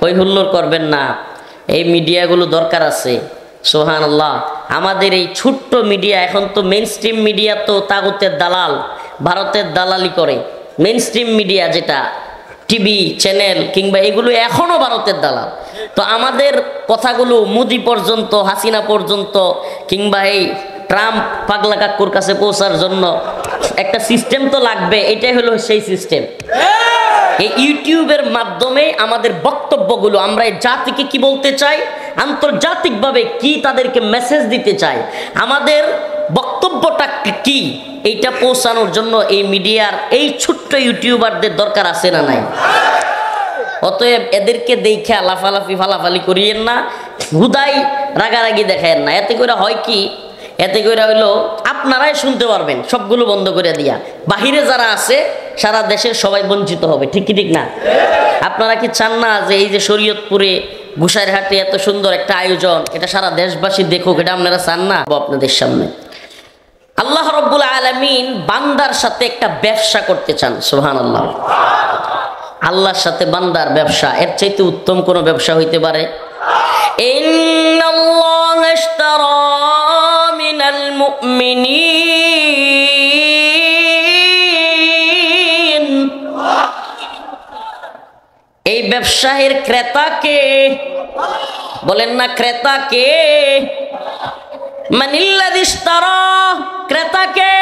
হই হুল্লোড় করবেন না, এই মিডিয়াগুলো দরকার আছে। সুবহানাল্লাহ। আমাদের এই ছোট্ট মিডিয়া, এখন তো মেইন স্ট্রিম মিডিয়া তো তাগুতের দালাল, ভারতের দালালি করে। মেইন স্ট্রিম মিডিয়া যেটা টিভি চ্যানেল কিংবা এগুলো এখনো ভারতের দালাল। তো আমাদের কথাগুলো মোদি পর্যন্ত, হাসিনা পর্যন্ত কিংবা এই ট্রাম্প পাগলা কাকুর কাছে পৌঁছার জন্য একটা সিস্টেম তো লাগবে। এটাই হলো সেই সিস্টেম। এই ইউটিউবের মাধ্যমে আমাদের বক্তব্যগুলো, আমরা এই জাতিকে কি বলতে চাই, আন্তর্জাতিকভাবে কি তাদেরকে মেসেজ দিতে চাই, আমাদের বক্তব্যটা কি, এইটা পৌঁছানোর জন্য এই মিডিয়ার এই ছোট্ট ইউটিউবারদের দরকার আছে না নাই? অতএব এদেরকে দেখে লাফালাফি ফালাফালি করিয়েন না, হুদাই রাগারাগি দেখায়েন না। এতে করে হয় কি, এতে করে হইলো আপনারাই শুনতে পারবেন সবগুলো বন্ধ করে দিয়া, বাহিরে যারা আছে সারা দেশের সবাই বঞ্চিত হবে। ঠিক কি ঠিক না? আপনারা কি চান না যে এই যে শরীয়তপুরে গুসাইরহাটে এত সুন্দর একটা আয়োজন, এটা সারা দেশবাসী দেখুক? এটা আপনারা চান না? আপনাদের সামনে আল্লাহ রাব্বুল আলামিন বান্দার সাথে একটা ব্যবসা করতে চান। সুবহানাল্লাহ। আল্লাহর সাথে বান্দার ব্যবসা, এর চাইতে উত্তম কোন ব্যবসা হইতে পারে? ইন্নাল্লাহা ইশতারা মিনাল মুমিনিন, এই ব্যবসায়ের ক্রেতা কে? বলেন না, ক্রেতা কে? মানিল্লাযী ইশতারা, ক্রেতা কে?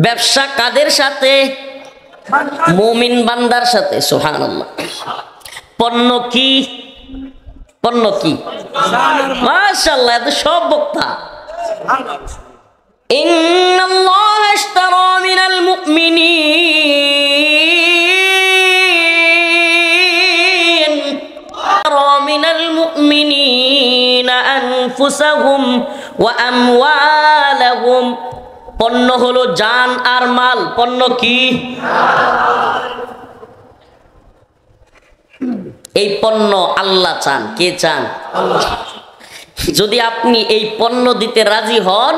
ব্যবসা কাদের সাথে? মুমিন বান্দার সাথে। সুবহানাল্লাহ। পণ্য কি? পণ্য কি? মাশাআল্লাহ, এত সব বক্তা। ইন্নাল্লাহা ইশতারা মিনাল মুমিনিন, মিনাল মুমিনিনা আনফুসাহুম ওয়া আমওয়ালাহুম। পণ্য হলো জান আর মাল। পণ্য কি? এই পণ্য আল্লাহ চান। কে চান? যদি আপনি এই পণ্য দিতে রাজি হন,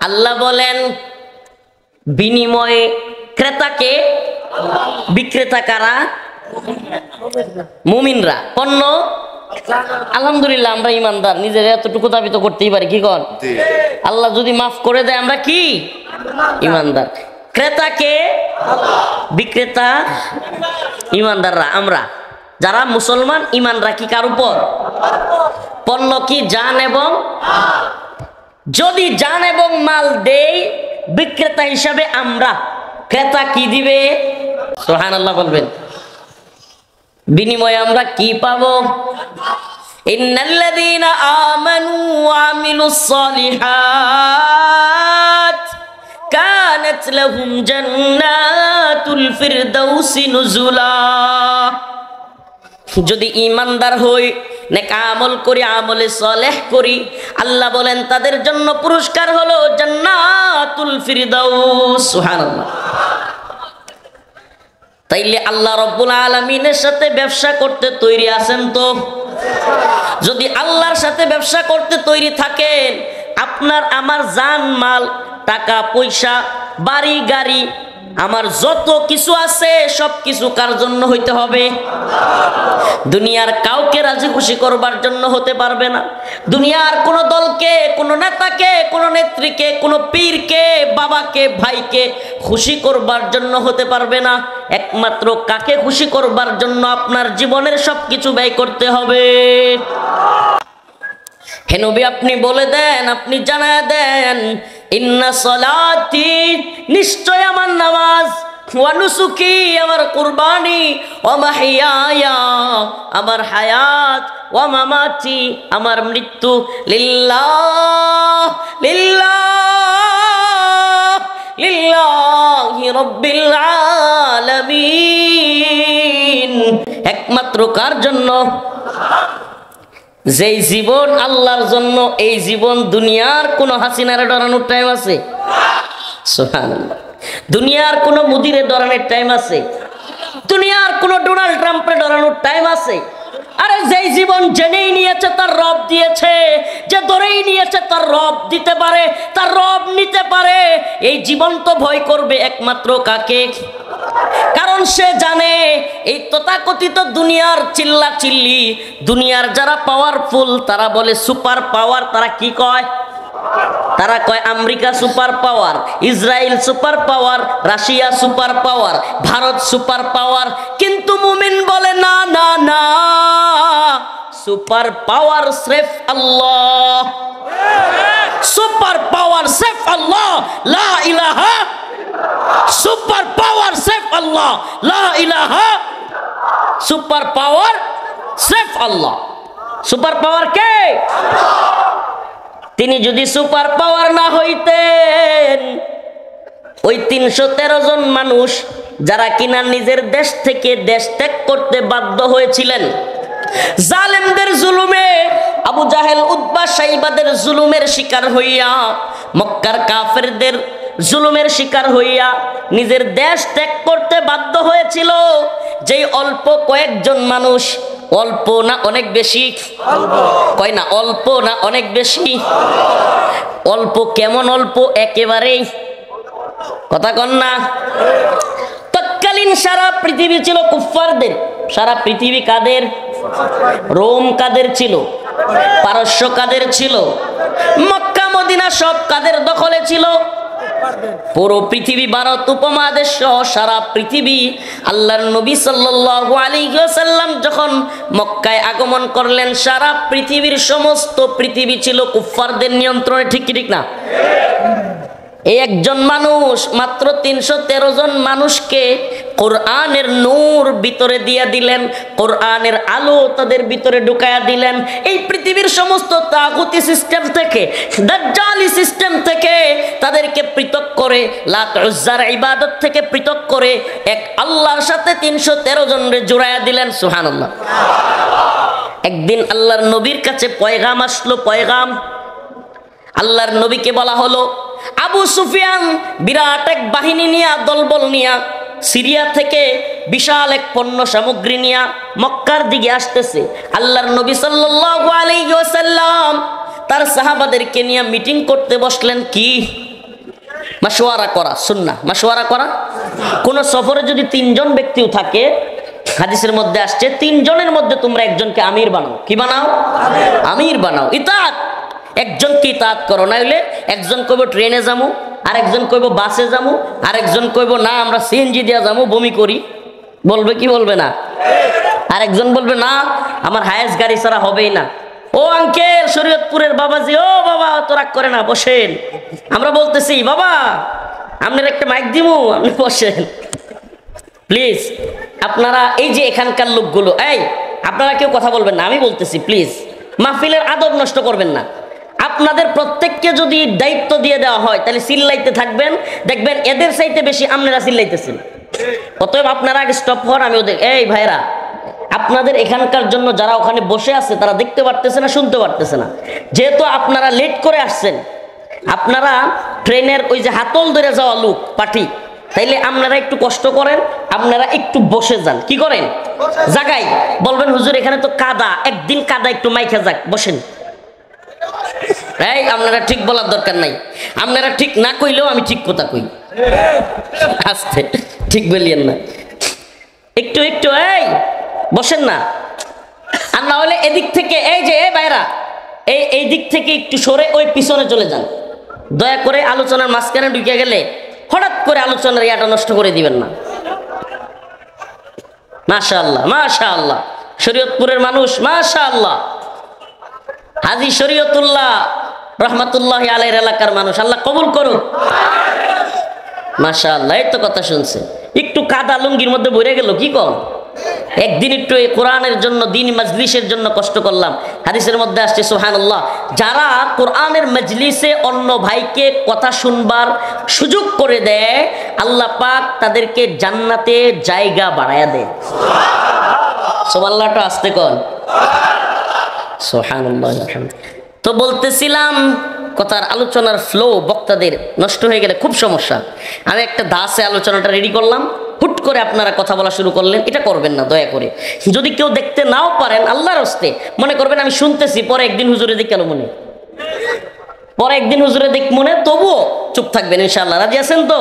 আল্লাহ বলেন বিনিময়ে ক্রেতাকে, বিক্রেতা কারা? মুমিনরা। পণ্য আলহামদুলিল্লাহ আমরা ইমানদার, নিজের এতটুকু দাবি তো করতেই পারি। কি কর? আল্লাহ যদি মাফ করে দেয় আমরা কি ইমানদার। ক্রেতাকে, বিক্রেতা ইমানদাররা। আমরা যারা মুসলমান ইমান রাখি কার উপর? পণ্য কি? জান এবং, যদি জান এবং মাল দেই বিক্রেতা হিসাবে আমরা, ক্রেতা কি দিবে? সুবহানাল্লাহ বলবেন। বিনিময়ে আমরা কি পাবো? ইন্নাল্লাযীনা আমানু ওয়া আমিলুস সালিহাত কানাত লাহুম জান্নাতুল ফিরদাউসি নুজুলা। যদি ঈমানদার হই, নেক আমল করি, আমলে সালেহ করি, আল্লাহ বলেন তাদের জন্য পুরস্কার হলো জান্নাতুল ফিরদাউস। সুবহানাল্লাহ। তাইলে আল্লাহ রাব্বুল আলামিনের সাথে ব্যবসা করতে তৈরি আছেন তো? যদি আল্লাহর সাথে ব্যবসা করতে তৈরি থাকেন, আপনার আমার জান মাল, টাকা পয়সা, বাড়ি গাড়ি, আমার যত কিছু আছে সব কিছু কার জন্য হইতে হবে? দুনিয়ার কাউকে রাজি খুশি করবার জন্য হতে পারবে না। দুনিয়ার কোন দলকে, কোন নেতাকে, কোন নেত্রীকে, কোন পীরকে, বাবাকে, ভাইকে খুশি করবার জন্য হতে পারবে না। একমাত্র কাকে খুশি করবার জন্য আপনার জীবনের সবকিছু ব্যয় করতে হবে। হে নবী, আপনি বলে দেন, আপনি জানায় দেন, ইন্না সলাতি, নিশ্চয় আমার নামাজ, ওয়া নুসুকি, আমার কুরবানি, ওয়া মাহইয়ায়া, আমার হায়াত, ওয়া মামাতি, আমার মৃত্যু, লিল্লাহ লিল্লাহ লিল্লাহি রাব্বিল আলামিন। একমাত্র কার জন্য? যেই জীবন আল্লাহর জন্য, এই জীবন দুনিয়ার কোন হাসিনারে ডরানোর টাইম আছে? সুবহানাল্লাহ। দুনিয়ার কোন মুদিরে ডরানোর টাইম আছে? দুনিয়ার কোন ডোনাল্ড ট্রাম্পে ডরানোর টাইম আছে? আরে যেই জীবন জেনেই নিয়েছে তার রব দিয়েছে, যে ধরেই নিয়েছে তার রব দিতে পারে, তার রব নিতে পারে। এই জীবন তো ভয় করবে একমাত্র কাকে? কারণ সে জানে এই তথাকথিত দুনিয়ার চিল্লা চিল্লি, দুনিয়ার যারা পাওয়ারফুল তারা বলে সুপার পাওয়ার। তারা কি কয়? তারা কয় America super power, Israel super power, Russia super power, Bharat super power. কিন্তু মুমিন বলে না না না, সুপার পাওয়ার সির্ফ আল্লাহ, সুপার পাওয়ার সির্ফ আল্লাহ, লা ইলাহা। সুপার পাওয়ার সির্ফ আল্লাহ, লা ইলাহা। সুপার পাওয়ার সির্ফ আল্লাহ। সুপার পাওয়ার কে? তিনি যদি সুপার পাওয়ার না হইতেন, ওই 313 জন মানুষ যারা কিনা নিজের দেশ থেকে দেশ ত্যাগ করতে বাধ্য হয়েছিলেন, জালেমদের জুলুমে, আবু জাহেল উতবা সাইবাদের জুলুমের শিকার হইয়া, মক্কার কাফেরদের জুলুমের শিকার হইয়া নিজের দেশ ত্যাগ করতে বাধ্য হয়েছিল, যেই অল্প কয়েকজন মানুষ, অল্প না অনেক বেশি? কয় না অল্প না অনেক বেশি? অল্প কেমন অল্প? একেবারেই কথা কন না। তৎকালীন সারা পৃথিবী ছিল কুফফারদের। সারা পৃথিবী কাদের? রোম কাদের ছিল? পারস্য কাদের ছিল? মক্কা মদিনা সব কাদের দখলে ছিল? পুরো পৃথিবী, ভারত উপমহাদেশ সহ সারা পৃথিবী। আল্লাহর নবী সাল্লাল্লাহু আলাইহি ওয়াসাল্লাম যখন মক্কায় আগমন করলেন, সারা পৃথিবীর সমস্ত পৃথিবী ছিল কুফফারদের নিয়ন্ত্রণে। ঠিক কি ঠিক না? এই একজন মানুষ মাত্র 313 জন মানুষকে কোরআনের নূর ভিতরে দিয়ে দিলেন, কোরআনের আলো তাদের ভিতরে ঢুকায়া দিলেন। এই পৃথিবীর সমস্ত তাগুতি সিস্টেম থেকে, দাজ্জালি সিস্টেম থেকে তাদেরকে পৃথক করে, লাত উজ্জার ইবাদত থেকে পৃথক করে এক আল্লাহর সাথে 313 জনরে জোড়ায়া দিলেন। সুবহানাল্লাহ। একদিন আল্লাহর নবীর কাছে পয়গাম আসলো। পয়গাম আল্লাহর নবীকে বলা হলো, আবু সুফিয়ান বিরাট এক বাহিনী নিয়া, দলবল নিয়া, সিরিয়া থেকে বিশাল এক পণ্য সামগ্রী নিয়া মক্কার দিকে আসতেছে। আল্লাহর নবী সাল্লাল্লাহু আলাইহি ওয়াসাল্লাম তার সাহাবাদেরকে নিয়ে মিটিং করতে বসলেন। কি? মাশওয়ারা করা, সুন্নাহ মাশওয়ারা করা। কোন সফরে যদি 3 জন ব্যক্তিও থাকে, হাদিসের মধ্যে আসছে 3 জনের মধ্যে তোমরা একজনকে আমির বানাও। কি বানাও? আমির বানাও। ইতাআত, একজনকে ইতাআত করো। না হইলে একজন কইব ট্রেনে যামু, আরেকজন কইব বাসে যামু, আরেকজন কইব না আমরা সিএনজি দিয়া যামু, বমি করি। বলবে কি বলবে না? আরেকজন বলবে না আমার হায়েস গাড়ি ছাড়া হবেই না। ও আঙ্কেল শরীয়তপুরের বাবাজি, ও বাবা তো রাগ করে না, বসেন। আমরা বলতেছি বাবা আপনার একটা মাইক দিমু, আপনি বসেন প্লিজ। আপনারা এই যে এখানকার লোকগুলো, এই আপনারা কেউ কথা বলবেন না, আমি বলতেছি প্লিজ। মাহফিলের আদব নষ্ট করবেন না। আপনাদের প্রত্যেককে যদি দায়িত্ব দিয়ে দেওয়া হয় তাহলে চিল্লাইতে থাকবেন, দেখবেন এদের চাইতে বেশি আপনারা চিল্লাইতেছেন। অতএব আপনারা আগে স্টপ হন। আমি ওদের, এই ভাইরা আপনাদের এখানকার জন্য যারা ওখানে বসে আছে তারা দেখতে পারতেছে না, শুনতে পারতেছে না। যেহেতু আপনারা লেট করে আসছেন, আপনারা ট্রেনের ওই যে হাতল ধরে যাওয়া লোক পাঠি, তাইলে আপনারা একটু কষ্ট করেন, আপনারা একটু বসে যান। কি করেন? জাগাই বলবেন হুজুর এখানে তো কাদা, একদিন কাদা একটু মাইখা যাক, বসেন। এই আপনারা ঠিক বলার দরকার নাই। আপনারা ঠিক না কইলেও আমি ঠিক কথা কই। আস্তে ঠিক বলিয়েন না, একটু একটু এই বসেন না। আর না হলে এদিক থেকে, এই যে এই ভাইরা এই দিক থেকে একটু সরে ওই পিছনে চলে যান। দয়া করে আলোচনার মাঝখানে ঢুকে গেলে হঠাৎ করে আলোচনার ইয়াটা নষ্ট করে দিবেন না। মাশাআল্লাহ মাশাআল্লাহ, শরীয়তপুরের মানুষ মাশাআল্লাহ, হাজী শরীয়তুল্লাহ রহমাতুল্লাহি আলাইহির এলাকার মানুষ, আল্লাহ কবুল করুক। মাশাআল্লাহ, এই তো কথা শুনছে। একটু কাদা লুঙ্গির মধ্যে ভরে গেল, কি কম? একদিন একটু এই কোরআনের জন্য, দ্বীনি মাজলিসের জন্য কষ্ট করলাম। হাদিসের মধ্যে আসছে সুবহানাল্লাহ, যারা কোরআনের মাজলিসে অন্য ভাইকে কথা শুনবার সুযোগ করে দেয়, আল্লাহ পাক তাদেরকে জান্নাতে জায়গা বাড়ায়া দেয়। সুবহানাল্লাহটা আসতে কোন সুবহানাল্লাহ। তো বলতেছিলাম কথার আলোচনার ফ্লো বক্তাদের নষ্ট হয়ে গেলে খুব সমস্যা। আমি একটা দাসে আলোচনাটা রেডি করলাম, হুট করে আপনারা কথা বলা শুরু করলেন, এটা করবেন না দয়া করে। যদি কেউ দেখতে নাও পারেন আল্লাহর হস্তে মনে করবেন আমি শুনতেছি, পরে একদিন হুজুরে দেখ কেন মনে, পরে একদিন হুজুরে দেখ মনে, তবুও চুপ থাকবেন ইনশাআল্লাহ। রাজি আছেন তো?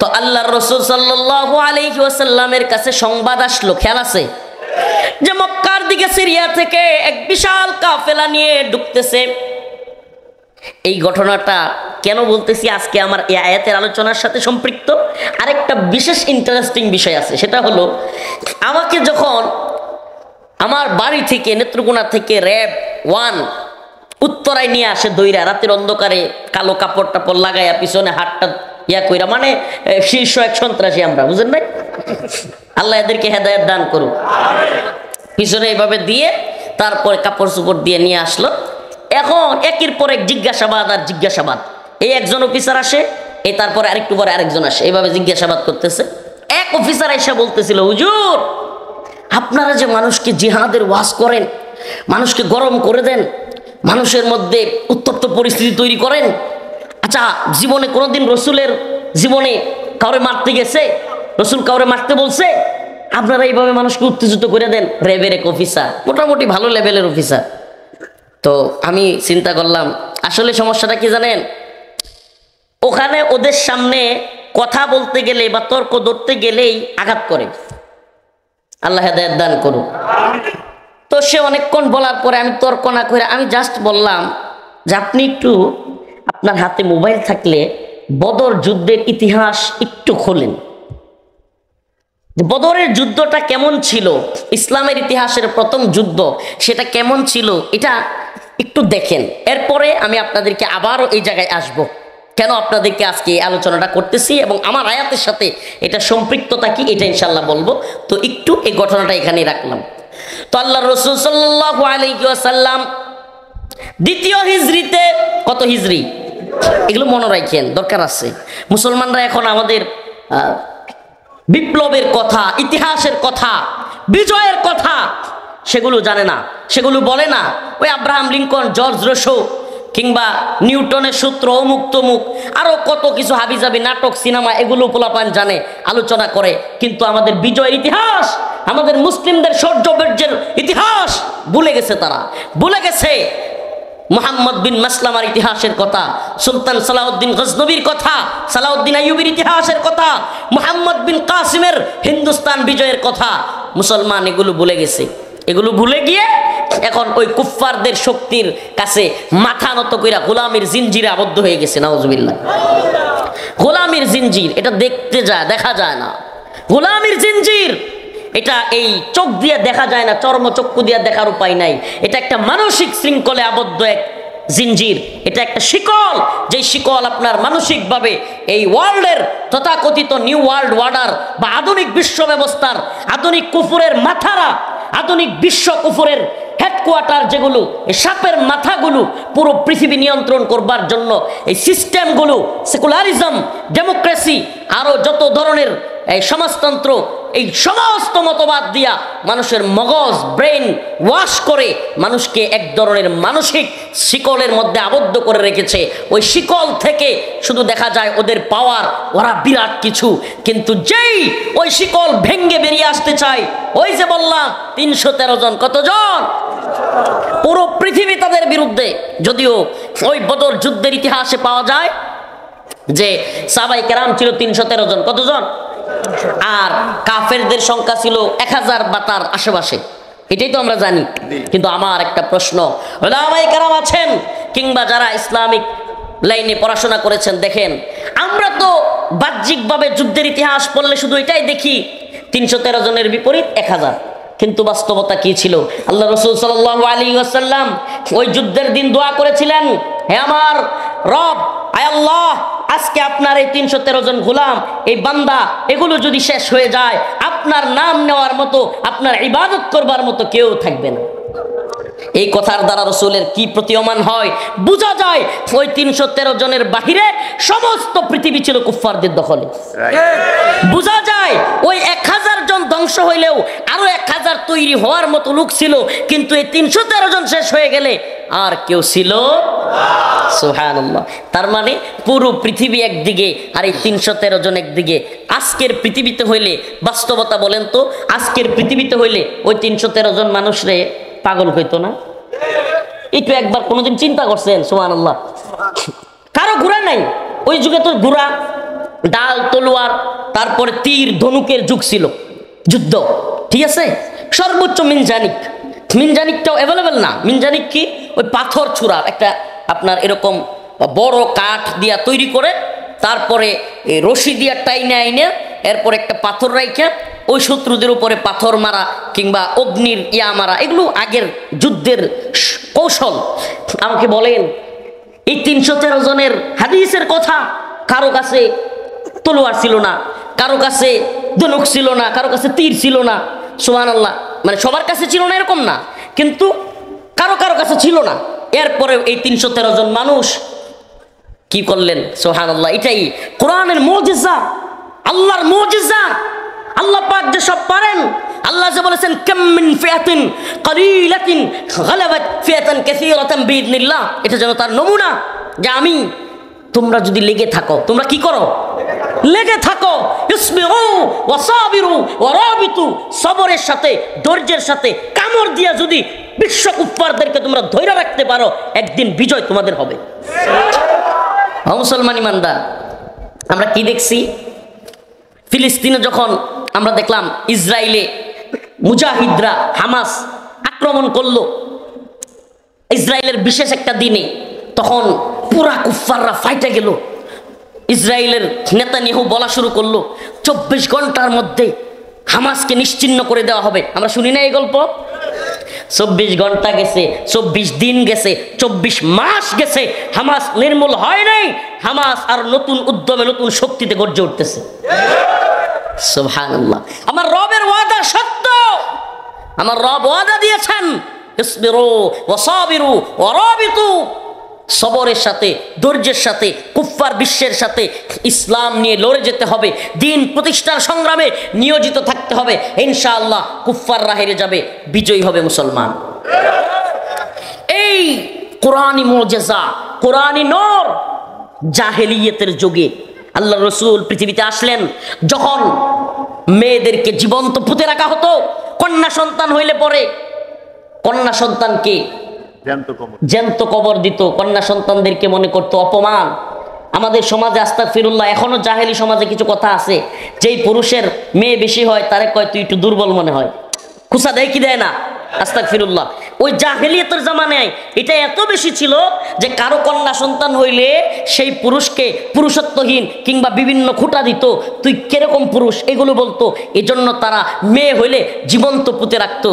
তো আল্লাহর রাসূল সাল্লাল্লাহু আলাইহি ওয়াসাল্লামের কাছে সংবাদ আসলো, খেয়াল আছে, যে মক্কার দিকে সিরিয়া থেকে এক বিশাল কাফেলা নিয়ে ঢুকতেছে। এই ঘটনাটা কেন বলতেছি, আজকে আমার এই আয়াতের আলোচনার সাথে সম্পৃক্ত আরেকটা বিশেষ ইন্টারেস্টিং বিষয় আছে। সেটা হলো, আমাকে যখন আমার বাড়ি থেকে নেত্রকোনা থেকে র‍্যাব 1 উত্তরায় নিয়ে আসে দইরা, রাতের অন্ধকারে কালো কাপড় টাপড় লাগাইয়া পিছনে হাতটা ইয়া কইরা, মানে শীর্ষ এক সন্ত্রাসী আমরা, বুঝেন নাই? আল্লাহ এদেরকে হেদায়েত দান করুক। পিছনে এইভাবে দিয়ে তারপরে কাপড় চোপড় দিয়ে নিয়ে আসলো। এখন একের পর এক জিজ্ঞাসাবাদ আর জিজ্ঞাসাবাদ। এই একজন অফিসার আসে, এই তারপরে আরেকটু পরে আরেকজন আসে, এইভাবে জিজ্ঞাসাবাদ করতেছে। এক অফিসার এসে বলতেছিল, হুজুর আপনারা যে মানুষকে জিহাদের ওয়াজ করেন, মানুষকে গরম করে দেন, মানুষের মধ্যে উত্তপ্ত পরিস্থিতি তৈরি করেন, আচ্ছা জীবনে কোনোদিন রসুলের জীবনে কাউরে মারতে গেছে? রসুল কাউরে মারতে বলছে? আপনারা এইভাবে মানুষকে উত্তেজিত করে দেন। র্যাবের এক অফিসার, মোটামুটি ভালো লেভেলের অফিসার। তো আমি চিন্তা করলাম, আসলে সমস্যাটা কি জানেন, ওখানে ওদের সামনে কথা বলতে গেলে বা তর্ক ধরতে গেলেই আঘাত করে। আল্লাহ হেদায়েত দান করুন। তো সে অনেকক্ষণ বলার পরে আমি তর্ক না করে আমি জাস্ট বললাম যে আপনি একটু আপনার হাতে মোবাইল থাকলে বদর যুদ্ধের ইতিহাস একটু খোলেন, বদরের যুদ্ধটা কেমন ছিল, ইসলামের ইতিহাসের প্রথম যুদ্ধ সেটা কেমন ছিল, এটা একটু দেখেন। এরপরে আমি আপনাদেরকে আবারও এই জায়গায় আসব, কেন আপনাদেরকে আজকে এই আলোচনাটা করতেছি এবং আমার আয়াতের সাথে এটা সম্পৃক্ততা কি, এটা ইনশাল্লাহ বলবো। তো একটু এই ঘটনাটা এখানেই রাখলাম। তো আল্লাহর রাসূল সাল্লাল্লাহু আলাইহি ওয়াসাল্লাম দ্বিতীয় হিজরিতে, কত হিজরি এগুলো মনে রাখেন, দরকার আছে। মুসলমানরা এখন আমাদের বিপ্লবের কথা, ইতিহাসের কথা, বিজয়ের কথা সেগুলো জানে না, সেগুলো বলে না। ওই আব্রাহাম লিঙ্কন, জর্জ রোসো কিংবা নিউটনের সূত্র, অমুক তমুক আরো কত কিছু হাবিজাবি নাটক, সিনেমা, এগুলো পোলাপান জানে, আলোচনা করে। কিন্তু আমাদের বিজয়ের ইতিহাস, আমাদের মুসলিমদের শৌর্য-বীর্যের ইতিহাস ভুলে গেছে। তারা ভুলে গেছে মুহাম্মদ বিন মাসলামার ইতিহাসের কথা, সুলতান সালাউদ্দিন গজনবীর কথা, সালাউদ্দিন আইয়ুবীর ইতিহাসের কথা, মুহাম্মদ বিন কাসিমের হিন্দুস্তান বিজয়ের কথা। মুসলমান এগুলো ভুলে গেছে। এগুলো ভুলে গিয়ে এখন ওই কুফফারদের শক্তির কাছে মাথা নত কইরা গোলামির জিনজিরে আবদ্ধ হয়ে গেছে। নাউজুবিল্লাহ। গোলামির জিনজির, এটা দেখতে যায়, দেখা যায় না। গোলামির জিনজির এটা এই চোখ দিয়ে দেখা যায় না, চর্মচক্ষু দিয়ে দেখার উপায় নাই। এটা একটা মানসিক শৃঙ্খলে আবদ্ধ এক জিনজির, এটা একটা শিকল, যে শিকল আপনার মানসিকভাবে এই ওয়ার্ল্ডের তথাকথিত নিউ ওয়ার্ল্ড অর্ডার বা আধুনিক বিশ্ব ব্যবস্থার, আধুনিক কুফুরের মাথারা, আধুনিক বিশ্ব কুফুরের হেডকোয়ার্টার যেগুলো, এই সাপের মাথাগুলো পুরো পৃথিবী নিয়ন্ত্রণ করবার জন্য এই সিস্টেমগুলো, সেকুলারিজম, ডেমোক্রেসি, আরও যত ধরনের এই সমাজতন্ত্র, এই সমস্ত মতবাদ দিয়া মানুষের মগজ, ব্রেন ওয়াশ করে মানুষকে এক ধরনের মানসিক শিকলের মধ্যে আবদ্ধ করে রেখেছে। ওই শিকল থেকে শুধু দেখা যায় ওদের পাওয়ার, ওরা বিরাট কিছু। কিন্তু যেই ওই শিকল ভেঙ্গে বেরিয়ে আসতে চায়, ওই যে বললাম 313 জন, কতজন? পুরো পৃথিবী তাদের বিরুদ্ধে। যদিও ওই বদর যুদ্ধের ইতিহাসে পাওয়া যায় যে সাহাবায়ে কেরাম ছিল 313 জন, কতজন? আর কাফেরদের সংখ্যা ছিল 1000 বা তার আশেপাশে, এটাই তো আমরা জানি। কিন্তু আমার একটা প্রশ্ন, উলামায়ে কেরাম আছেন কিংবা যারা ইসলামিক লাইনে পড়াশোনা করেছেন, দেখেন আমরা তো বাহ্যিকভাবে যুদ্ধের ইতিহাস পড়লে শুধু এটাই দেখি 313 জনের বিপরীত 1000। কিন্তু বাস্তবতা কি ছিল? আল্লাহ রাসূল সাল্লাল্লাহু আলাইহি ওয়াসাল্লাম ওই যুদ্ধের দিন দোয়া করেছিলেন, হে আমার রব, আয় আল্লাহ, আজকে আপনার এই 313 জন গোলাম, এই বান্দা, এগুলো যদি শেষ হয়ে যায়, আপনার নাম নেওয়ার মতো, আপনার ইবাদত করবার মতো কেউ থাকবে না। এই কথার দ্বারা রাসূলের কি প্রতীয়মান হয়? বোঝা যায় ওই 313 জনের বাহিরে সমস্ত পৃথিবী ছিল কুফফারদের দখলে। বোঝা যায় ওই 1000 জন ধ্বংস হইলেও আরো 1000 তৈরি হওয়ার মতো লোক ছিল, কিন্তু এই 313 জন শেষ হয়ে গেলে আর কেউ ছিল? সুবহানাল্লাহ। তার মানে পুরো পৃথিবী একদিকে আর এই 313 জন একদিকে। আজকের পৃথিবীতে হইলে, বাস্তবতা বলেন তো, আজকের পৃথিবীতে হইলে ওই 313 জন মানুষরে পাগল হইতো না? একটু একবার কোনোদিন চিন্তা করছেন? সুবহানাল্লাহ। কারো ঘোড়া নাই, ওই যুগে তো ঘোড়া ডাল তলোয়ার, তারপরে তীর ধনুকের যুগ ছিল, যুদ্ধ, ঠিক আছে। সর্বোচ্চ মিনজানিকটাও অ্যাভেলেবেল না। মিনজানিক কি? ওই পাথর ছুরার একটা আপনার এরকম বড় কাঠ দিয়া তৈরি করে, তারপরে রশি দিয়া টাইনে আইনে এরপর একটা পাথর রাইখা ওই শত্রুদের উপরে পাথর মারা কিংবা অগ্নির ইয়া মারা, এগুলো আগের যুদ্ধের কৌশল। আমাকে বলেন, এই 313 জনের হাদিসের কথা, কারো কাছে তলোয়ার ছিল না, কারো কাছে ধনুক ছিল না, কারো কাছে তীর ছিল না। সুবহানাল্লাহ, মানে সবার কাছে ছিল না এরকম না, কিন্তু কারো কারো কাছে ছিল না। এরপরে এই 313 জন মানুষ কি করলেন? সুবহানাল্লাহ, এটাই কোরআনের মুজিজা, আল্লাহর মুজিজা। আল্লাহ পাক যে সব পারেন। আল্লাহ যে বলেছেন কাম মিন ফিয়াতিন কালিলাতিন গালাবাত ফিয়াতান কাসীরাতান বিইذنিল্লাহ, এটা যেন তার নমুনা যে আমি, তোমরা যদি লেগে থাকো, তোমরা কি করো? লেগে থাকো। ইসবিরু ওয়া সাবিরু ওয়া রাবিতু, সবরের সাথে ধৈর্যের সাথে কামড় দিয়া যদি বিশ্ব কুফফারদেরকে তোমরা ধরে রাখতে পারো, একদিন বিজয় তোমাদের হবে। মুসলমান ইমানদার, আমরা কি দেখছি? ফিলিস্তিনে যখন আমরা দেখলাম ইসরায়েলে মুজাহিদরা হামাস আক্রমণ করলো ইসরায়েলের বিশেষ একটা দিনে, তখন পুরা কুফফাররা ফাইটে গেল। ইসরায়েলের নেতানিয়াহু বলা শুরু করলো 24 ঘন্টার মধ্যে হামাসকে নিশ্চিহ্ন করে দেওয়া হবে। আমরা শুনি না এই গল্প? 24 ঘন্টা গেছে, 24 দিন গেছে, 24 মাস গেছে, হামাস নির্মূল হয় নাই। হামাস আর নতুন উদ্যমে, নতুন শক্তিতে গর্জে উঠতেছে। সুবহানাল্লাহ, আমার রবের ওয়াদা সত্য। আমার রব ওয়াদা দিয়েছেন ইসবিরু ওয়া সাবিরু ওয়া রাবিতু, সবরের সাথে ধৈর্যের সাথে কুফফার বিশ্বের সাথে ইসলাম নিয়ে লড়ে যেতে হবে, দিন প্রতিষ্ঠার সংগ্রামে নিয়োজিত থাকতে হবে। ইনশাআল্লাহ কুফফাররা হেরে যাবে, বিজয়ী হবে মুসলমান। এই কোরআনী মুজিজা, কোরআনী নূর। জাহেলিয়তের যুগে আল্লাহ রসুল পৃথিবীতে আসলেন, যখন মেয়েদেরকে জীবন্ত পুঁতে রাখা হতো, কন্যা সন্তান হইলে পরে কন্যা সন্তানকে জ্যান্ত কবর দিত, কন্যা সন্তানদেরকে মনে করতো অপমান। আমাদের সমাজে আস্তাগফিরুল্লাহ, এখনো জাহেলি সমাজে কিছু কথা আছে, যেই পুরুষের মেয়ে বেশি হয় তারে কয় তুই একটু দুর্বল মনে হয়, খুশা দেয় কি দেয় না? আস্তাগফিরুল্লাহ। ওই জাহেলিয়তের জামানায় এটা এত বেশি ছিল যে কারো কন্যা সন্তান হইলে সেই পুরুষকে পুরুষত্বহীন কিংবা বিভিন্ন খুঁটা দিত, তুই কিরকম পুরুষ, এগুলো বলতো। এজন্য তারা মেয়ে হইলে জীবন্ত পুঁতে রাখতো।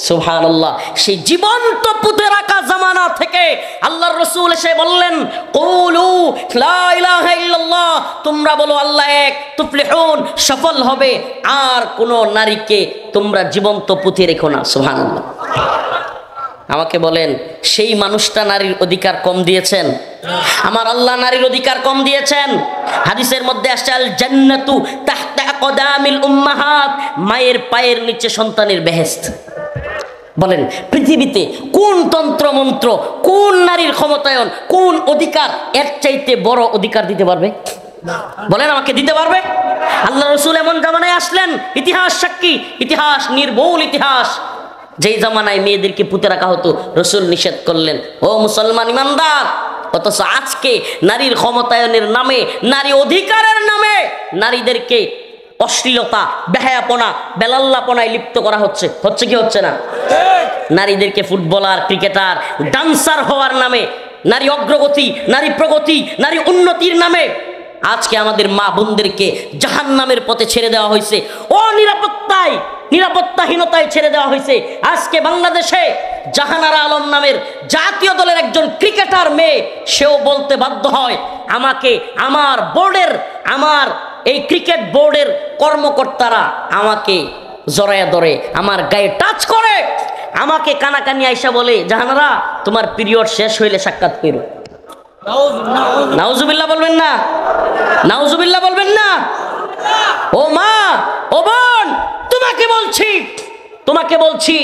সুবহানাল্লাহ, সেই জীবন্ত পুঁতে রাখা জামানা থেকে আল্লাহর রাসূল এসে বললেন কুলু লা ইলাহা ইল্লাল্লাহ, তোমরা বলো আল্লাহ এক, তুফলিহুন, সফল হবে। আর কোন নারীকে তোমরা জীবন্ত পুঁতে রেখো না। সুবহানাল্লাহ। আমাকে বলেন, সেই মানুষটা নারীর অধিকার কম দিয়েছেন? আমার আল্লাহ নারীর অধিকার কম দিয়েছেন। হাদিসের মধ্যে আসছে আল জান্নাতু তাহতা আকদামিল উম্মাহাত, মায়ের পায়ের নিচে সন্তানের বেহেশত। বলেন পৃথিবীতে কোন তন্ত্র মন্ত্র, কোন নারীর ক্ষমতায়ন, কোন অধিকার এর চাইতে বড় অধিকার দিতে পারবে? বলেন আমাকে, দিতে পারবে? আল্লাহ রসুল এমন জামানায় আসলেন, ইতিহাস সাক্ষী, ইতিহাস নির্ভুল ইতিহাস, যেই জামানায় মেয়েদেরকে পুঁতে রাখা হতো, রসুল নিষেধ করলেন। ও মুসলমান ইমানদার, অথচ আজকে নারীর ক্ষমতায়নের নামে, নারী অধিকারের নামে নারীদেরকে অশ্লীলতা, বেহায়াপনা, বেলাল্লাপনায় লিপ্ত করা হচ্ছে। হচ্ছে কি হচ্ছে না? নারীদেরকে ফুটবলার, ক্রিকেটার, ডান্সার হওয়ার নামে, নারী অগ্রগতি, নারী প্রগতি, নারী উন্নতির নামে আজকে আমাদের মা বোনদেরকে জাহান্নামের পথে ছেড়ে দেওয়া হয়েছে। ও নিরাপত্তায়, নিরাপত্তাহীনতায় ছেড়ে দেওয়া হয়েছে। আজকে বাংলাদেশে জাহানারা আলম নামের জাতীয় দলের একজন ক্রিকেটার মেয়ে, সেও বলতে বাধ্য হয়, আমাকে আমার বোর্ডের, আমার এই ক্রিকেট বোর্ডের কর্মকর্তারা আমাকে জড়ায়া ধরে, আমার গায়ে টাচ করে, আমাকে কানাকানি আইসা বলে, জাহানারা তোমার পিরিয়ড শেষ হইলে সাক্ষাৎ করো। নাউজুবিল্লাহ বলবেন না? নাউজুবিল্লাহ বলবেন না? ও মা, ও বোন, তোমাকে বলছি, তোমাকে বলছি,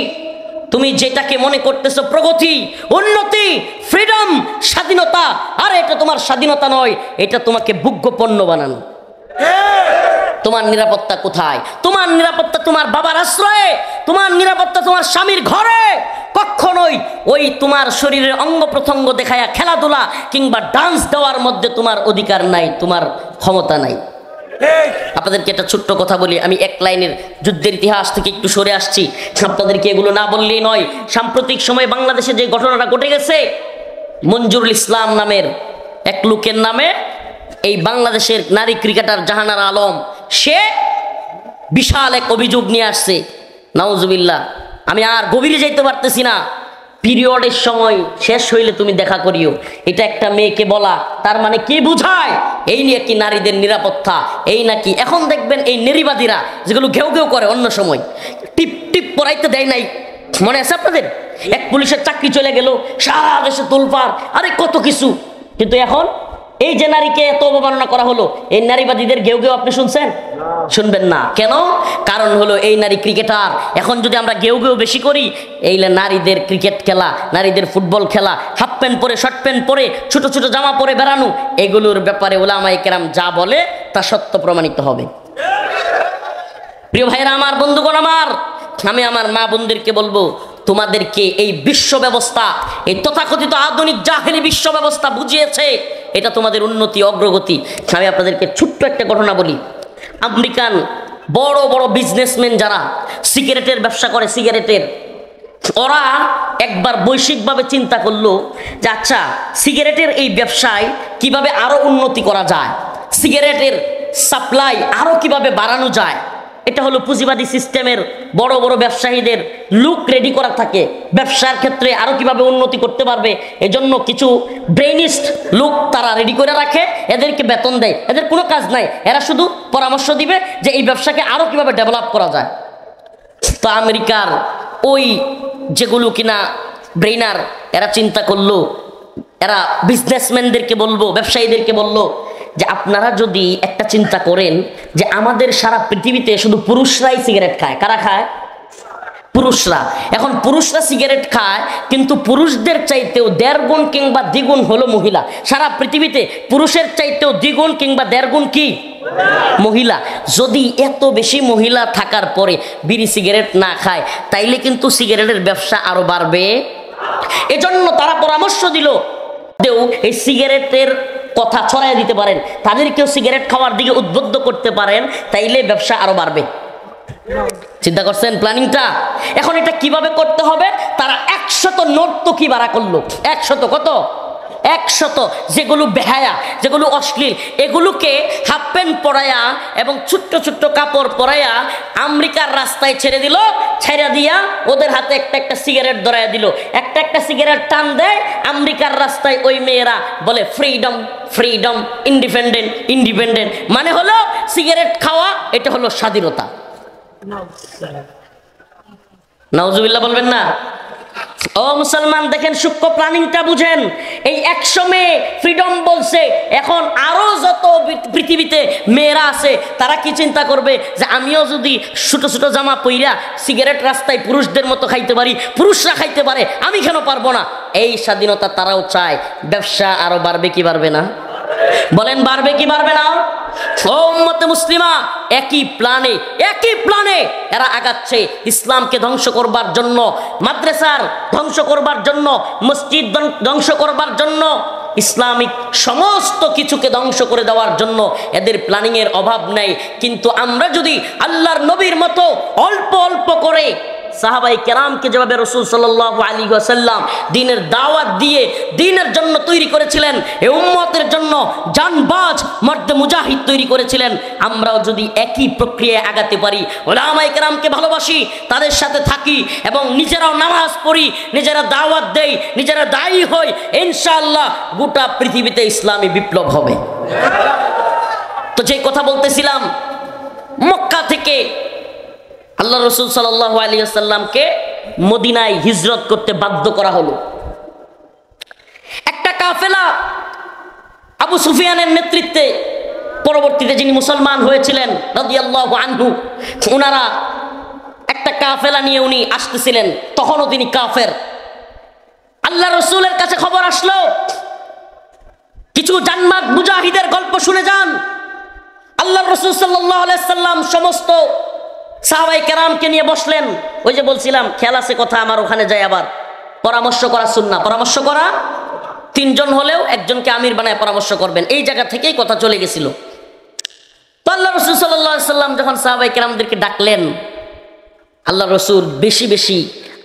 তুমি যেটাকে মনে করতেছো প্রগতি, উন্নতি, ফ্রিডম, স্বাধীনতা, আর এটা তোমার স্বাধীনতা নয়, এটা তোমাকে ভোগ্য পণ্য বানানো। তোমার নিরাপত্তা কোথায়? তোমার নিরাপত্তা তোমার বাবার আশ্রয়ে, তোমার নিরাপত্তা তোমার স্বামীর ঘরে। কখনোই ওই তোমার শরীরের অঙ্গ প্রত্যঙ্গ দেখায়া খেলাধুলা কিংবা ডান্স দেওয়ার মধ্যে তোমার অধিকার নাই, তোমার ক্ষমতা নাই। আপনাদেরকে একটা ছোট্ট কথা বলি, আমি এক লাইনের যুদ্ধের ইতিহাস থেকে একটু সরে আসছি, আপনাদেরকে এগুলো না বললেই নয়। সাম্প্রতিক সময়ে বাংলাদেশে যে ঘটনাটা ঘটে গেছে, মঞ্জুরুল ইসলাম নামের এক লোকের নামে এই বাংলাদেশের নারী ক্রিকেটার জাহানারা আলম, সে বিশাল এক অভিযোগ নিয়ে আসছে। নাউজুবিল্লাহ, আমি আর গভীরে যাইতে পারতেছি না। পিরিয়ডের সময় শেষ হইলে তুমি দেখা করিও, এটা একটা মেয়েকে বলা, তার মানে কি বুঝায়? এই নিয়ে কি নারীদের নিরাপত্তা, এই নাকি এখন দেখবেন এই নারীবাদীরা যেগুলো ঘেউ ঘেউ করে অন্য সময় টিপ টিপ পড়াইতে দেয় নাই, মনে আছে আপনাদের? এক পুলিশের চাকরি চলে গেল, সারা দেশে তোলপাড়, আরে কত কিছু। কিন্তু এখন এই যে নারীকে এত অবমাননা করা হলো, এই নারীবাদীদের ঘেউ ঘেউ আপনি শুনছেন? শুনবেন না। কেন? কারণ হলো এই নারী ক্রিকেটার। এখন যদি আমরা ঘেউ ঘেউ বেশি করি, এই নারীদের ক্রিকেট খেলা, নারীদের ফুটবল খেলা, হাফ প্যান্ট পরে, শর্ট প্যান্ট পরে, ছোট ছোট জামা পরে বেড়ানো, এগুলোর ব্যাপারে উলামায়ে কেরাম যা বলে তা সত্য প্রমাণিত হবে। প্রিয় ভাইরা আমার, বন্ধুগণ আমার, আমি আমার মা বোনদেরকে বলবো, তোমাদেরকে এই বিশ্ব ব্যবস্থা, এই তথাকথিত আধুনিক জাহেলি বিশ্ব ব্যবস্থা বুঝিয়েছে এটা তোমাদের উন্নতি, অগ্রগতি। আমি আপনাদেরকে ছোট্ট একটা ঘটনা বলি। আমেরিকান বড় বড় বিজনেসম্যান যারা সিগারেটের ব্যবসা করে, সিগারেটের, ওরা একবার বৈশ্বিকভাবে চিন্তা করলো যে আচ্ছা, সিগারেটের এই ব্যবসায় কিভাবে আরো উন্নতি করা যায়, সিগারেটের সাপ্লাই আরো কিভাবে বাড়ানো যায়। এটা হলো পুঁজিবাদী সিস্টেমের বড় বড় ব্যবসায়ীদের লুক রেডি করা থাকে, ব্যবসার ক্ষেত্রে আরো কিভাবে উন্নতি করতে পারবে, এজন্য কিছু ব্রেইনিস্ট লুক তারা রেডি করে রাখে, এদেরকে বেতন দেয়, এদের কোনো কাজ নাই, এরা শুধু পরামর্শ দিবে যে এই ব্যবসাকে আরো কিভাবে ডেভেলপ করা যায়। তো আমেরিকার ওই যেগুলো কিনা ব্রেইনার, এরা চিন্তা করলো, এরা বিজনেসম্যানদেরকে বলবো, ব্যবসায়ীদেরকে বললো যে আপনারা যদি একটা চিন্তা করেন যে আমাদের সারা পৃথিবীতে শুধু পুরুষরাই সিগারেট খায়। কারা খায়? পুরুষরা। এখন পুরুষরা সিগারেট খায়, কিন্তু পুরুষদের চাইতেও 1.5 গুণ কিংবা 2 গুণ হলো মহিলা। সারা পৃথিবীতে পুরুষের চাইতেও 2 গুণ কিংবা 1.5 গুণ কি মহিলা। যদি এত বেশি মহিলা থাকার পরে বিড়ি সিগারেট না খায়, তাইলে কিন্তু সিগারেটের ব্যবসা আরো বাড়বে। এজন্য তারা পরামর্শ দিল, এই সিগারেটের কথা ছড়াই দিতে পারেন, তাদেরকেও সিগারেট খাওয়ার দিকে উদ্বুদ্ধ করতে পারেন, তাইলে ব্যবসা আরো বাড়বে। চিন্তা করছেন প্ল্যানিংটা? এখন এটা কিভাবে করতে হবে? তারা 100 নর্তকী ভাড়া করলো। 100 কত? 100 যেগুলো বেহায়া, যেগুলো অশ্লীল, এগুলোকে হাফ প্যান্ট পরাইয়া এবং ছোট্ট ছোট্ট কাপড় পরাইয়া আমেরিকার রাস্তায় ছেড়ে দিল। ছেড়ে দিয়া ওদের হাতে একটা একটা সিগারেট ধরাইয়া দিল। একটা একটা সিগারেট টান দেয়, আমেরিকার রাস্তায় ওই মেয়েরা বলে ফ্রিডম ফ্রিডম, ইন্ডিপেন্ডেন্ট ইন্ডিপেন্ডেন্ট। মানে হলো সিগারেট খাওয়া, এটা হলো স্বাধীনতা। নাউজুবিল্লাহ বলবেন না? ও মুসলমান, দেখেন সূক্ষ্ম প্ল্যানিংটা বুঝেন। এই 100 মেয়ে ফ্রিডম বলছে, এখন আরো যত পৃথিবীতে মেয়েরা আছে তারা কি চিন্তা করবে যে আমিও যদি ছোট ছোট জামা পইরা সিগারেট রাস্তায় পুরুষদের মতো খাইতে পারি, পুরুষরা খাইতে পারে, আমি কেন পারবো না? এই স্বাধীনতা তারাও চায়। ব্যবসা আরো বাড়বে কি বাড়বে না? বলেন বাড়বে কি বাড়বে না? ও উম্মতে মুসলিমা, একই প্ল্যানে এরা আগাচ্ছে। ইসলামকে ধ্বংস করবার জন্য, মাদ্রাসার ধ্বংস করবার জন্য, মসজিদ ধ্বংস করবার জন্য, ইসলামিক সমস্ত কিছুকে ধ্বংস করে দেওয়ার জন্য এদের প্ল্যানিং এর অভাব নেই। কিন্তু আমরা যদি আল্লাহর নবীর মতো অল্প অল্প করে, সাহাবাই কেরামকে যেভাবে রাসূল সাল্লাল্লাহু আলাইহি ওয়াসাল্লাম দ্বীনের দাওয়াত দিয়ে দ্বীনের জন্য তৈরি করেছিলেন, এই উম্মতের জন্য জানবাজ মর্দে মুজাহিদ তৈরি করেছিলেন, আমরাও যদি একই প্রক্রিয়ায় আগাতে পারি, উলামায়ে কেরামকে ভালোবাসি, তাদের সাথে থাকি এবং নিজেরাও নামাজ পড়ি, নিজেরা দাওয়াত দেই, নিজেরা দায়ী হই, ইনশাআল্লাহ গোটা পৃথিবীতে ইসলামী বিপ্লব হবে। তো যে কথা বলতেছিলাম, মক্কা থেকে আল্লাহ রসুল সাল্লাল্লাহু আলাইহি ওয়াসাল্লামকে মদিনায় হিজরত করতে বাধ্য করা হলো। একটা কাফেলা আবু সুফিয়ানের নেতৃত্বে, পরবর্তীতে যিনি মুসলমান হয়েছিলেন রাদিয়াল্লাহু আনহু, ওনারা একটা কাফেলা নিয়ে উনি আসতেছিলেন, তখনও তিনি কাফের। আল্লাহ রসুলের কাছে খবর আসলো, কিছু জান্নাত মুজাহিদের গল্প শুনে যান। আল্লাহ রসুল সাল্লাল্লাহু আলাইহি ওয়াসাল্লাম সমস্ত সাহাবাই কেরামকে নিয়ে বসলেন। ওই যে বলছিলাম খেয়াল আছে কথা আমার, ওখানে যাই আবার পরামর্শ করা সুন্নাহ, পরামর্শ করা, 3 জন হলেও একজনকে আমির বানায় পরামর্শ করবেন, এই জায়গা থেকেই কথা চলে গেছিল। তো আল্লাহ রসুল সাল্লাল্লাহু আলাইহি সাল্লাম যখন সাহাবায়ে কেরামদেরকে ডাকলেন, আল্লাহ রসুল বেশি বেশি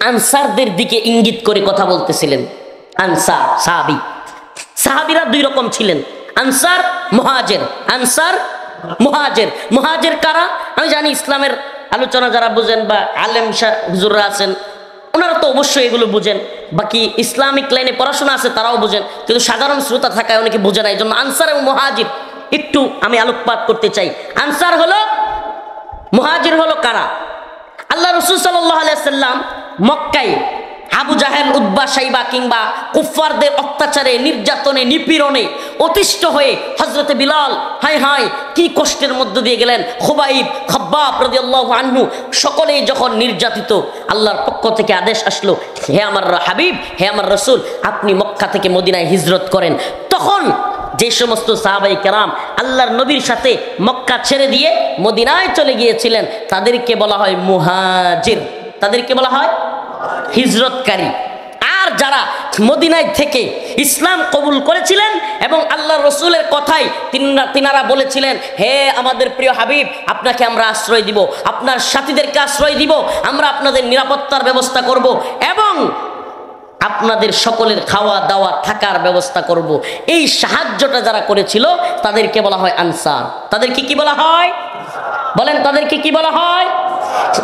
আনসারদের দিকে ইঙ্গিত করে কথা বলতেছিলেন। আনসার সাহাবী, সাহাবীরা দুই রকম ছিলেন, আনসার মুহাজির। আনসার মুহাজির, মুহাজির কারা? আমি জানি ইসলামের আলোচনা যারা বুঝেন বা আলেম হুজুররা আছেন ওনারা তো অবশ্যই এগুলো বুঝেন, বাকি ইসলামিক লাইনে পড়াশোনা আছে তারাও বুঝেন, কিন্তু সাধারণ শ্রোতা থাকায় অনেকে বোঝে না। এই জন্য আনসার এবং মুহাজির একটু আমি আলোকপাত করতে চাই। আনসার হলো, মুহাজির হলো কারা? আল্লাহ রসুল সাল্লাল্লাহু আলাইহি সাল্লাম মক্কায় আবু জাহেল, উতবা, শাইবা কিংবা কুফফারদের অত্যাচারে, নির্যাতনে, নিপীড়নে অতিষ্ঠ হয়ে হযরতে বিলাল হায় হায় কি কষ্টের মধ্য দিয়ে গেলেন, খুবাইব, খাব্বাব রাদিয়াল্লাহু আনহু সকলেই যখন নির্যাতিত, আল্লাহর পক্ষ থেকে আদেশ আসলো, হে আমার হাবিব, হে আমার রসুল, আপনি মক্কা থেকে মদিনায় হিজরত করেন। তখন যে সমস্ত সাহাবায়ে কেরাম আল্লাহর নবীর সাথে মক্কা ছেড়ে দিয়ে মদিনায় চলে গিয়েছিলেন তাদেরকে বলা হয় মুহাজির, তাদেরকে বলা হয় হিজরতকারী। আর যারা মদিনায় থেকে ইসলাম কবুল করেছিলেন এবং আল্লাহ রসুলের কথাই তিনারা বলেছিলেন, হে আমাদের প্রিয় হাবিব, আপনাকে আমরা আশ্রয় দিব, আপনার সাথীদেরকে আশ্রয় দিব, আমরা আপনাদের নিরাপত্তার ব্যবস্থা করব এবং আপনাদের সকলের খাওয়া দাওয়া থাকার ব্যবস্থা করব। এই সাহায্যটা যারা করেছিল তাদেরকে বলা হয় আনসার। তাদেরকে কি বলা হয়? বলেন, তাদেরকে কি বলা হয়?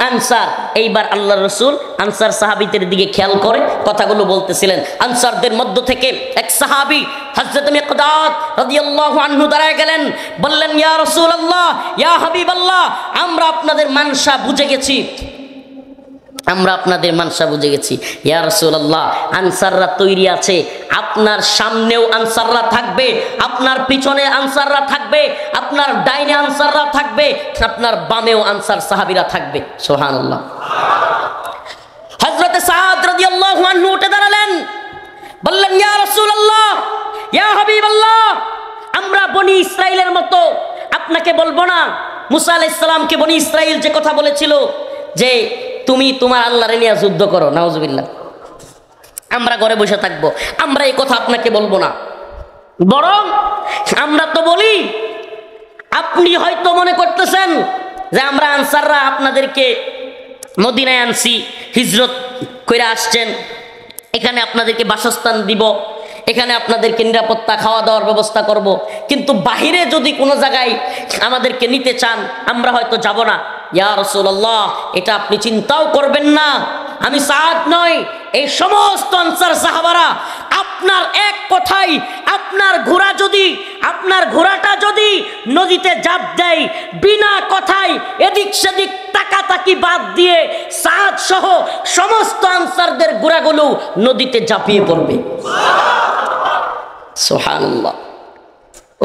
আনসার। এইবার আল্লাহ রসুল আনসার সাহাবীদের দিকে খেয়াল করে কথাগুলো বলতেছিলেন। আনসারদের মধ্য থেকে এক সাহাবী হযরত মিকদাদ রাদিয়াল্লাহু আনহু দাঁড়ায় গেলেন, বললেন, ইয়া রাসূলুল্লাহ, ইয়া হাবিবাল্লাহ, আমরা আপনাদের মানসা বুঝে গেছি, আমরা আপনাদের মানসা বুঝে গেছি। ইয়া রাসূলুল্লাহ, আনসাররা তৈরি আছে, আপনার সামনেও আনসাররা থাকবে, আপনার পিছনে আনসাররা থাকবে, আপনার ডাইনে আনসাররা থাকবে, আপনার বামেও আনসার সাহাবীরা থাকবে। সুবহানাল্লাহ। হযরত সাদ রাদিয়াল্লাহু আনহু উঠে দাঁড়ালেন, বললেন, ইয়া রাসূলুল্লাহ, ইয়া হাবিবাল্লাহ, আমরা বনি ইসরাইলের মতো আপনাকে বলবো না। মুসা আলাইহিস সালামকে বনি ইসরাইল যে কথা বলেছিল যে তুমি তোমার আল্লাহরে নিয়ে যুদ্ধ করো, নাউজুবিল্লাহ, আমরা ঘরে বসে থাকবো, আমরা এই কথা আপনাকে বলবো না, বরং আমরা তো বলি, আপনি হয়তো মনে করতেছেন যে আমরা আনসাররা আপনাদেরকে মদিনায় আনছি, হিজরত করে আসছেন, এখানে আপনাদেরকে বাসস্থান দিব, এখানে আপনাদেরকে নিরাপত্তা খাওয়া দাওয়ার ব্যবস্থা করব, কিন্তু বাহিরে যদি কোনো জায়গায় আমাদেরকে নিতে চান আমরা হয়তো যাব না। ইয়া রাসূলুল্লাহ, এটা আপনি চিন্তাও করবেন না, আমি সাদ নই, এই সমস্ত আনসার সাহাবারা আপনার এক কথাই, আপনার ঘোড়াটা যদি নদীতে ঝাঁপ দেয়, বিনা কথায় এদিক সেদিক তাকাতাকি বাদ দিয়ে সাদ সহ সমস্ত আনসারদের ঘোড়াগুলো নদীতে ঝাঁপিয়ে পড়বে। সুবহানাল্লাহ।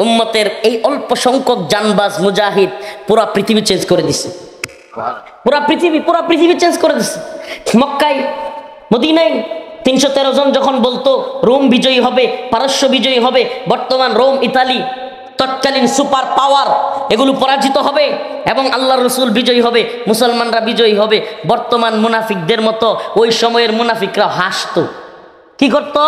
উম্মতের এই অল্প সংখ্যক জানবাজ মুজাহিদ পুরা পৃথিবী চেঞ্জ করে দিছে, পুরা পৃথিবী চেঞ্জ করে দিছে। মক্কায়, মদিনায় 313 জন যখন বলতো রোম বিজয়ী হবে, পারস্য বিজয়ী হবে, বর্তমান রোম, ইতালি, তৎকালীন সুপার পাওয়ার, এগুলো পরাজিত হবে এবং আল্লাহর রসুল বিজয়ী হবে, মুসলমানরা বিজয়ী হবে, বর্তমান মুনাফিকদের মতো ওই সময়ের মুনাফিকরা হাসতো। কি করতো?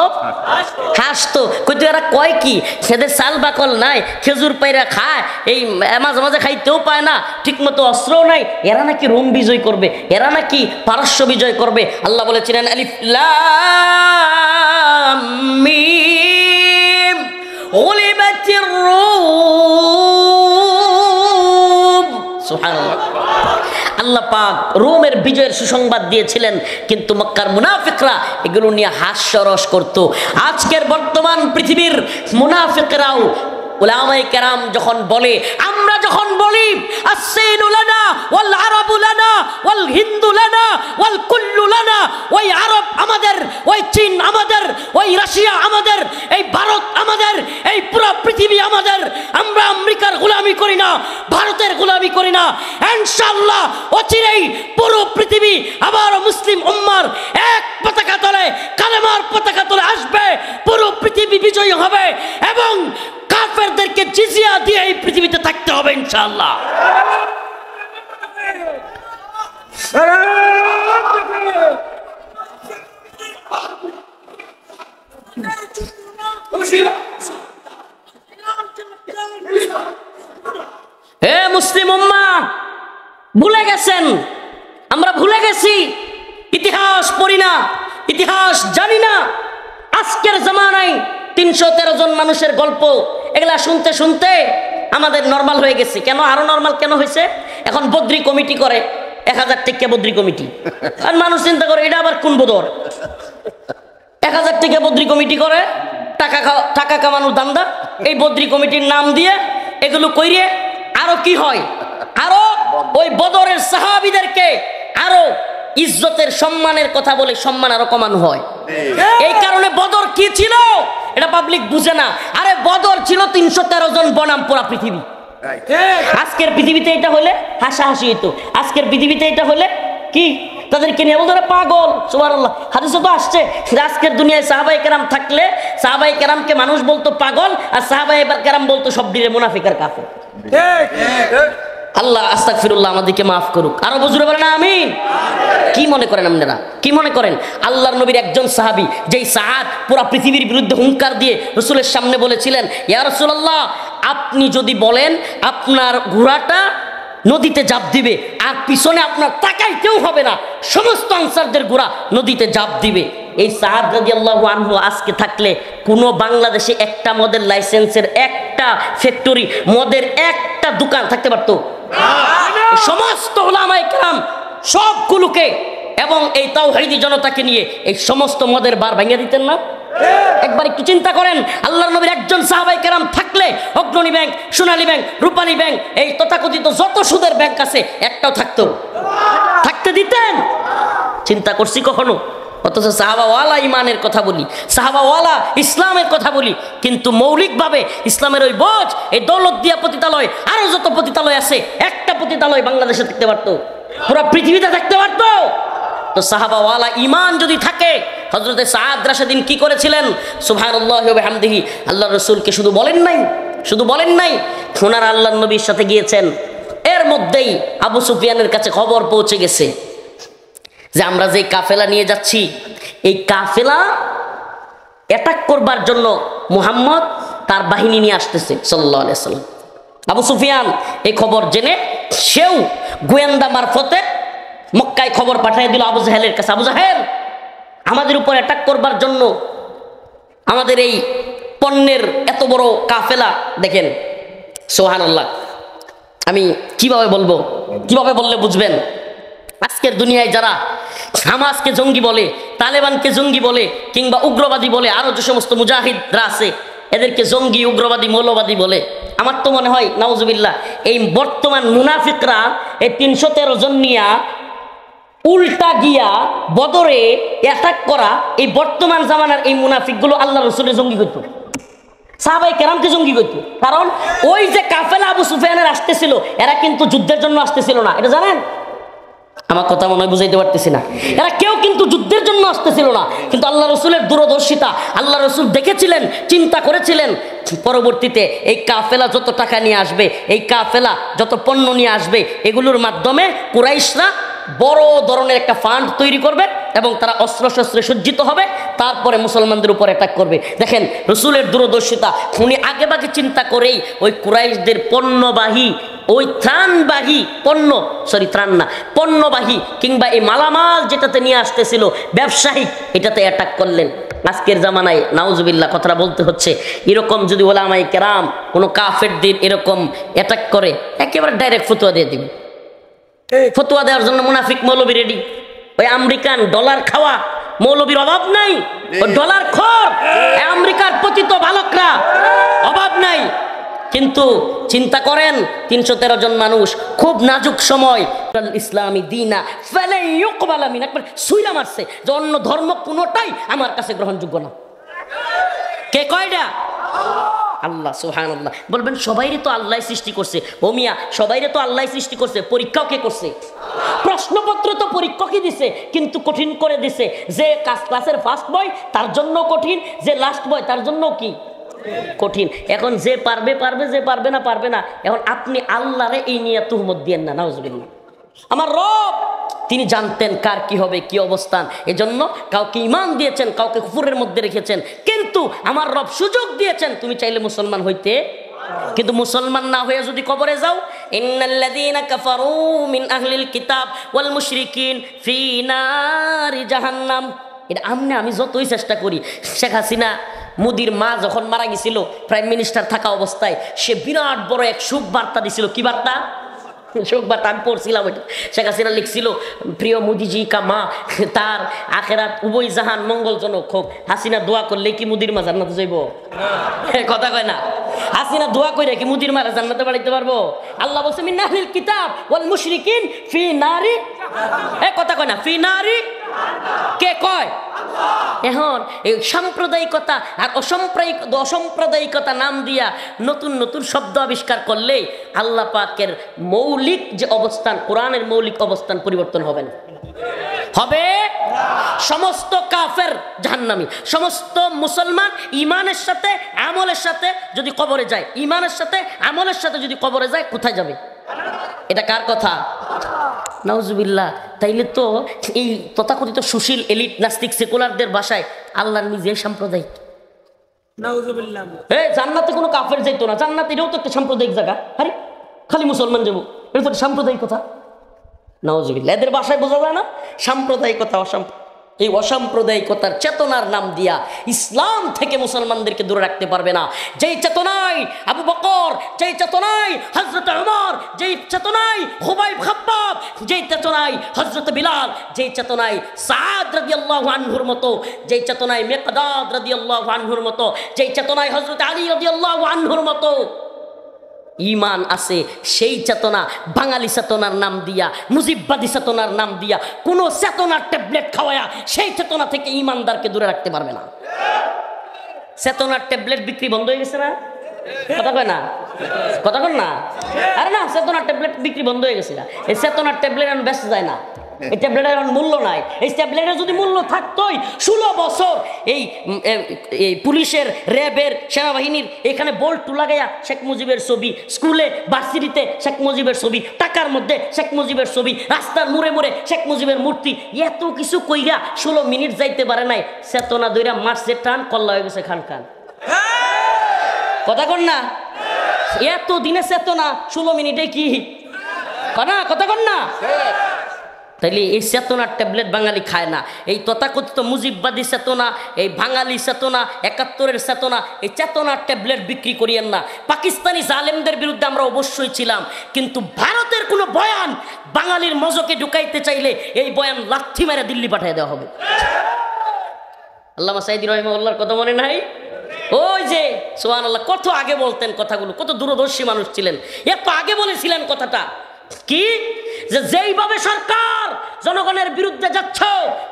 হাসতো। কইতো এরা কয় কি, সেদের চাল বাকল নাই, খেজুর পাইরা খায়, এই মাঝে মাঝে খাইতেও পায় না, ঠিক মতো অস্ত্রও নাই, এরা নাকি রোম বিজয় করবে, এরা নাকি পারস্য বিজয় করবে। আল্লাহ বলেছিলেন, আলিফ লাম মিম গুলিবাতির রূম। সুবহানাল্লাহ। আল্লাহ পাক রোমের বিজয়ের সুসংবাদ দিয়েছিলেন, কিন্তু মক্কার মুনাফিকরা এগুলো নিয়ে হাস্যরস করত। আজকের বর্তমান পৃথিবীর মুনাফিকরাও উলামায়ে কেরাম যখন বলে, আমরা যখন বলি আসসিনু লানা ওয়াল আরাবু লানা ওয়াল হিন্দু লানা ওয়াল কুল্লু লানা, ওই আরব আমাদের, ওই চীন আমাদের, ওই রাশিয়া আমাদের, এই ভারত আমাদের, এই পুরো পৃথিবী আমাদের, আমরা আমেরিকার গোলামি করি না, ভারতের গোলামি করি না। ইনশাআল্লাহ অচিরেই পুরো পৃথিবী আবার মুসলিম উম্মার এক পতাকা তলে, কালেমার পতাকা তলে আসবে, পুরো পৃথিবী বিজয়ী হবে এবং কাফেরদেরকে জিজিয়া দিয়ে এই পৃথিবীতে থাকতে হবে ইনশাআল্লাহ। হে ইতিহাস পড়ি না, ইতিহাস জানি না। আজকের জামানায় 313 জন মানুষের গল্প এগুলা শুনতে শুনতে আমাদের নরমাল হয়ে গেছে। কেন আরো নরমাল কেন হয়েছে? এখন বদ্রি কমিটি করে 1000 টাকা বদ্রি কমিটি, আর মানুষ চিন্তা করে এটা আবার কোন বদর? 1000 টাকা বদ্রি কমিটি করে, টাকা কামানোর দান্দা। এই বদ্রি কমিটির নাম দিয়ে এগুলো কইরে আরো কি হয়, আরো ওই বদরের সাহাবীদেরকে আরো ইজ্জতের সম্মানের কথা বলে সম্মান আরো কমানো হয়। এই কারণে বদর কি ছিল এটা পাবলিক বুঝে না। আরে বদর ছিল 313 জন বনাম পুরা পৃথিবী। আজকের পৃথিবীতে এটা হলে হাসাহাসি হইতো, আজকের পৃথিবীতে এটা হলে কি তাদেরকে নিয়ে বলতো পাগল। সুবহানাল্লাহ, হাদিসে তো আসছে আজকের দুনিয়ায় সাহাবায়ে কেরাম থাকলে সাহাবায়ে কেরামকে মানুষ বলতো পাগল, আর সাহাবায়ে কেরাম বলতো সবদিরে মুনাফিক আর কাফের। আল্লাহ আস্তাগফিরুল্লাহ আমাদেরকে মাফ করুক। আরো বুঝতে পারেন আমিন। কি মনে করেন আপনারা, কি মনে করেন আল্লাহর নবীর একজন সাহাবী যেই সাআদ পুরা পৃথিবীর বিরুদ্ধে হুঙ্কার দিয়ে রাসূলের সামনে বলেছিলেন, ইয়া রাসূলুল্লাহ আপনি যদি বলেন আপনার ঘোড়াটা নদীতে ঝাঁপ দিবে আর পিছনে আপনার তাকাইতেও হবে না, সমস্ত আনসারদের ঘোড়া নদীতে ঝাঁপ দিবে। এই সাআদ রাদিয়াল্লাহু আনহু আজকে থাকলে কোনো বাংলাদেশে একটা মদের লাইসেন্সের একটা ফ্যাক্টরি, মদের একটা দোকান থাকতে পারতো? সমস্ত উলামায়ে কেরাম সবগুলোকে এবং এই তাওহীদি জনতাকে নিয়ে এই সমস্ত মদের বার ভাঙিয়ে দিতেন না? একবার একটু চিন্তা করেন, আল্লাহর নবীর একজন সাহাবায়ে কেরাম থাকলে অগ্রণী ব্যাংক, সোনালী ব্যাংক, রূপালী ব্যাংক, এই তথাকথিত যত সুদের ব্যাংক আছে একটাও থাকতে দিতেন? চিন্তা করছি কখনো? অথচ সাহাবাওয়ালা ইমানের কথা বলি, সাহাবাওয়ালা ইসলামের কথা বলি, কিন্তু মৌলিকভাবে ইসলামের ওই বোঝ এই দৌলতদিয়া পতিতালয় আরো যত পতিতালয় আছে একটা পতিতালয় বাংলাদেশে থাকতে পারতো, পুরো পৃথিবীতে থাকতে পারতো? তো সাহাবাওয়ালা ইমান যদি থাকে, হযরতে সাআদ রাশিদিন কি করেছিলেন? সুবহানাল্লাহি ওয়া বিহামদিহি, আল্লাহর রাসূলকে শুধু বলেন নাই, ওনারা আল্লাহর নবীর সাথে গিয়েছেন। এর মধ্যেই আবু সুফিয়ানের কাছে খবর পৌঁছে গেছে যে আমরা যে কাফেলা নিয়ে যাচ্ছি এই কাফেলা অ্যাটাক করবার জন্য মুহাম্মদ তার বাহিনী নিয়ে আসতেছে সাল্লাল্লাহু আলাইহি ওয়াসাল্লাম। আবু সুফিয়ান এই খবর জেনে সেও গোয়েন্দা মারফতে মক্কায় খবর পাঠিয়ে দিল আবু জাহেলের কাছে, আবু জাহেল আমাদের উপর অ্যাটাক করবার জন্য আমাদের এই পণ্যের এত বড় কাফেলা দেখেন। সুবহানাল্লাহ, আমি কিভাবে বললে বুঝবেন? আজকের দুনিয়ায় যারা হামাসকে জঙ্গি বলে, তালেবানকে জঙ্গি বলে, কিংবা উগ্রবাদী বলে, আরো যে সমস্ত মুজাহিদরা আছে এদেরকে জঙ্গি, উগ্রবাদী, মৌলবাদী বলে, আমার তো মনে হয় নাউজুবিল্লাহ এই বর্তমান মুনাফিকরা এই 313 জন নিয়া উল্টা গিয়া বদরে অ্যাটাক করা এই বর্তমান জামানার এই মুনাফিকগুলো আল্লাহ রাসূলের জঙ্গি করত, সাহাবায়ে কেরামকে জঙ্গি করত। কারণ ওই যে কাফেলা আবু সুফিয়ানের আসতেছিল এরা কিন্তু যুদ্ধের জন্য আসতেছিল না, এটা জানেন? আমার কথা মনে হয় বুঝাইতে পারতেছি না। এরা কেউ কিন্তু যুদ্ধের জন্য আসতেছিল না, কিন্তু আল্লাহ রসুলের দূরদর্শিতা, আল্লাহ রসুল দেখেছিলেন, চিন্তা করেছিলেন পরবর্তীতে এই কাফেলা যত টাকা নিয়ে আসবে, এই কাফেলা যত পণ্য নিয়ে আসবে, এগুলোর মাধ্যমে কুরাইশরা বড় ধরনের একটা ফান্ড তৈরি করবে এবং তারা অস্ত্র শস্ত্রে সজ্জিত হবে, তারপরে মুসলমানদের উপর অ্যাটাক করবে। দেখেন রসুলের দূরদর্শিতা, উনি আগে ভাগে চিন্তা করেই ওই কুরাইশদের পণ্যবাহী, ওই পণ্যবাহী কিংবা এই মালামাল যেটাতে নিয়ে আসতেছিল ব্যবসায়িক, এটাতে অ্যাটাক করলেন। আজকের জামানায় নাউজুবিল্লাহ কথাটা বলতে হচ্ছে, এরকম যদি উলামায়ে কেরাম কোনো কাফেরদের এরকম অ্যাটাক করে একেবারে ডাইরেক্ট ফতোয়া দিয়ে দিবে। ফতোয়া দেওয়ার জন্য মুনাফিক মৌলবী রেডি। ওই আমেরিকান ডলার খাওয়া মৌলবীর অভাব নাই, ওই ডলার খোর আমেরিকার পতিত বালকরা অভাব নাই। কিন্তু চিন্তা করেন 313 জন মানুষ, খুব নাজুক সময়, ইসলামী দিনা ফালাই ইউকবালা মিন, একবার সুইলা মারছে যে অন্য ধর্ম কোনোটাই আমার কাছে গ্রহণযোগ্য না। কে কয়টা? আল্লাহ সুবহানাল্লাহ। বলবেন সবাইরে তো আল্লাহ সৃষ্টি করছে। ও মিয়া, সবাইরে তো আল্লাহ সৃষ্টি করছে, পরীক্ষাও কে করছে? প্রশ্নপত্র তো পরীক্ষকই দিছে, কিন্তু কঠিন করে দিছে। যে ক্লাসের ফার্স্ট বয় তার জন্য কঠিন, যে লাস্ট বয় তার জন্য কি কঠিন। এখন যে পারবে, যে পারবে না। এখন আপনি আল্লাহরে এই নিয়ে তুহমত দিয়েন না, নাউজুবিল্লাহ। আমার রব তিনি জানতেন কার কি হবে, কি অবস্থান, এজন্য কাউকে ঈমান দিয়েছেন, কাউকে কুফরের মধ্যে রেখেছেন। কিন্তু আমার রব সুযোগ দিয়েছেন তুমি চাইলে মুসলমান হইতে, কিন্তু মুসলমান না হয়ে যদি কবরে যাও ইন্নাল্লাযীনা কাফারু মিন আহলিল কিতাব ওয়াল মুশরিকিন ফি নারি জাহান্নাম। এটা আমি যতই চেষ্টা করি, শেখ হাসিনা মোদির মা যখন মারা গেছিল প্রাইম মিনিস্টার থাকা অবস্থায়, সে বিরাট বড় এক শোক বার্তা দিছিল। কি বার্তা? শোক বার্তা আমি পড়ছিলাম ওইটা। শেখ হাসিনা লিখছিল, প্রিয় মোদিজি কা মা, তার আখেরাত উভয় জাহান মঙ্গলজনক হোক। হাসিনা দোয়া করলে কি মুদির মা জান্নাতে যাইব? কথা কয় না। হাসিনা দোয়া করে কি মুদির মারা জান্নাতে বাড়াইতে পারবো? আল্লাহ বলছে মিন আহলিল কিতাব ওয়াল মুশরিকিন ফি নারি, কথা কয় না, ফি নারি। কে কয়? এখন এই সাম্প্রদায়িকতা আর অসাম্প্রদায়িকতা নাম দিয়া নতুন নতুন শব্দ আবিষ্কার করলে আল্লাহ পাকের মৌলিক যে অবস্থান, কোরআনের মৌলিক অবস্থান পরিবর্তন হবে না, হবে। সমস্ত কাফের জাহান্নামী, সমস্ত মুসলমান ইমানের সাথে আমলের সাথে যদি কবরে যায়, ইমানের সাথে আমলের সাথে যদি কবরে যায়, কোথায় যাবে? এটা কার কথা? নাউজুবিল্লাহ। তাইলে তো এই তথাকথিত সুশীল এলিট নাস্তিক সেকুলারদের ভাষায় আল্লাহর নিজে সাম্প্রদায়িক। নাউজুবিল্লাহ। জান্নাতে কোনো কাফের যাইতো না, জান্নাত এটাও তো একটা সাম্প্রদায়িক জায়গা। আরে খালি মুসলমান যাবো, এটা তো সাম্প্রদায়িকতা। নাউজুবিল্লাহ। এদের ভাষায় বোঝা যায় না সাম্প্রদায়িকতা, এই অসাম্প্রদায়িকতার চেতনার নাম দিয়া ইসলাম থেকে মুসলমানদেরকে দূরে রাখতে পারবে না। যেই চেতনায় আবু বকর, যেই চেতনায় হযরত ওমর, যেই চেতনায় খুবাইব খাব্বাব, যেই চেতনায় হযরত বিলাল, যেই চেতনায় সাদ রাদিয়াল্লাহু আনহুর মতো, যেই চেতনায় মিকদাদ রাদিয়াল্লাহু আনহুর মতো, যেই চেতনায় হযরত আলী রাদিয়াল্লাহু আনহুর মতো ঈমান আছে, সেই চেতনা বাঙালি চেতনার নাম দিয়া, মুজিববাদী চেতনার নাম দিয়া, কোন চেতনার ট্যাবলেট খাওয়ায়া সেই চেতনা থেকে ঈমানদারকে দূরে রাখতে পারবে না। চেতনার ট্যাবলেট বিক্রি বন্ধ হয়ে গেছে না? কথা কয় না, কথা কন না। আরে না, চেতনার ট্যাবলেট বিক্রি বন্ধ হয়ে গেছে না। এই চেতনার ট্যাবলেট এখন বেঁচে যায় না, এই ট্যাবলেটের এখন মূল্য নাই। এই ট্যাবলেটের যদি মূল্য থাকতোই 16 বছর এই পুলিশের, র্যাবের, সেনাবাহিনীর এখানে বোল্ট লাগাইয়া শেখ মুজিবের ছবি, স্কুলে ভার্সিটিতে শেখ মুজিবের ছবি, টাকার মধ্যে শেখ মুজিবের ছবি, রাস্তার মোড়ে মোড়ে শেখ মুজিবের মূর্তি, এত কিছু কইরা 16 মিনিট যাইতে পারে নাই, চেতনা দইরা মারছে টান, কল্লা হয়ে গেছে খান খান। কথা কন না, এত দিনে চেতনা 16 মিনিটে কি কথা কন না। তাইলে এই চেতনার ট্যাবলেট বাঙালি খায় না। এই তথাকথিত মুজিববাদী চেতনা, এই বাঙালি চেতনা, 71-এর চেতনা, এই চেতনার ট্যাবলেট বিক্রি করিয়েন না। পাকিস্তানি জালেমদের বিরুদ্ধে আমরা অবশ্যই ছিলাম, কিন্তু ভারতের কোনো বয়ান বাঙালির মজকে ঢুকাইতে চাইলে এই বয়ান লাথি মেরে দিল্লি পাঠিয়ে দেওয়া হবে। আল্লামা সাইদি রাহিমাহুল্লাহর কথা মনে নাই? ওই যে সুবহানাল্লাহ, কত আগে বলতেন কথাগুলো, কত দূরদর্শী মানুষ ছিলেন, এত আগে বলেছিলেন কথাটা। কি যে যেইভাবে সরকার জনগণের বিরুদ্ধে যাচ্ছ,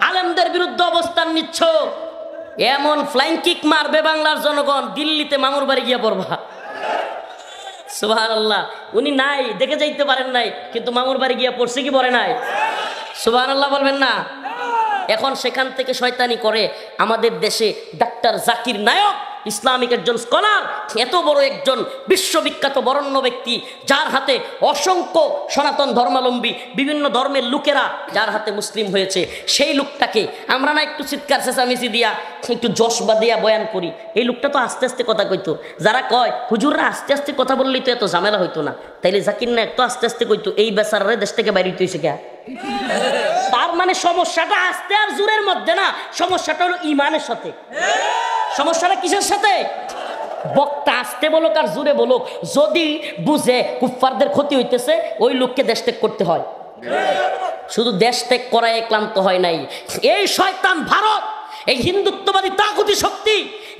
আলেমদের বিরুদ্ধে অবস্থান নিচ্ছ, এমন ফ্লাইং কিক মারবে বাংলার জনগণ, দিল্লিতে মামুর বাড়ি গিয়ে পড়বা। সুবহানাল্লাহ। উনি নাই, দেখে যাইতে পারেন নাই, কিন্তু মামুর বাড়ি গিয়ে পড়ছে কি পড়ে নাই? সুবহানাল্লাহ বলবেন না? এখন সেখান থেকে শয়তানি করে আমাদের দেশে ডাক্তার জাকির নায়ক, ইসলামিক একজন স্কলার, এত বড় একজন বিশ্ববিখ্যাত বরেণ্য ব্যক্তি, যার হাতে অসংখ্য সনাতন ধর্মাবলম্বী বিভিন্ন ধর্মের লোকেরা যার হাতে মুসলিম হয়েছে, সেই লোকটাকে আমরা না একটু চিৎকার চেঁচামেচি দিয়া, একটু জশবা দিয়া বয়ান করি, এই লোকটা তো আস্তে আস্তে কথা কইতো। যারা কয় হুজুররা আস্তে আস্তে কথা বললেই তো এত ঝামেলা হইতো না, তাইলে জাকির নায়ক তো আস্তে আস্তে কইতো, এই বেচারারে দেশ থেকে বাইরে হইছে কে? তার মানে সমস্যাটা আস্তে আর জোরের মধ্যে না, সমস্যাটা হলো ইমানের সাথে। সমস্যাটা কিসের সাথে? বক্তা আস্তে বলুক আর জোরে বলুক, যদি বুঝে কুফফারদের ক্ষতি হইতেছে, ওই লোককে দেশ ত্যাগ করতে হয়। শুধু দেশ ত্যাগ করায় ক্লান্ত হয় নাই, এই শয়তান ভারত, এই হিন্দুত্ববাদী তাগুতি শক্তি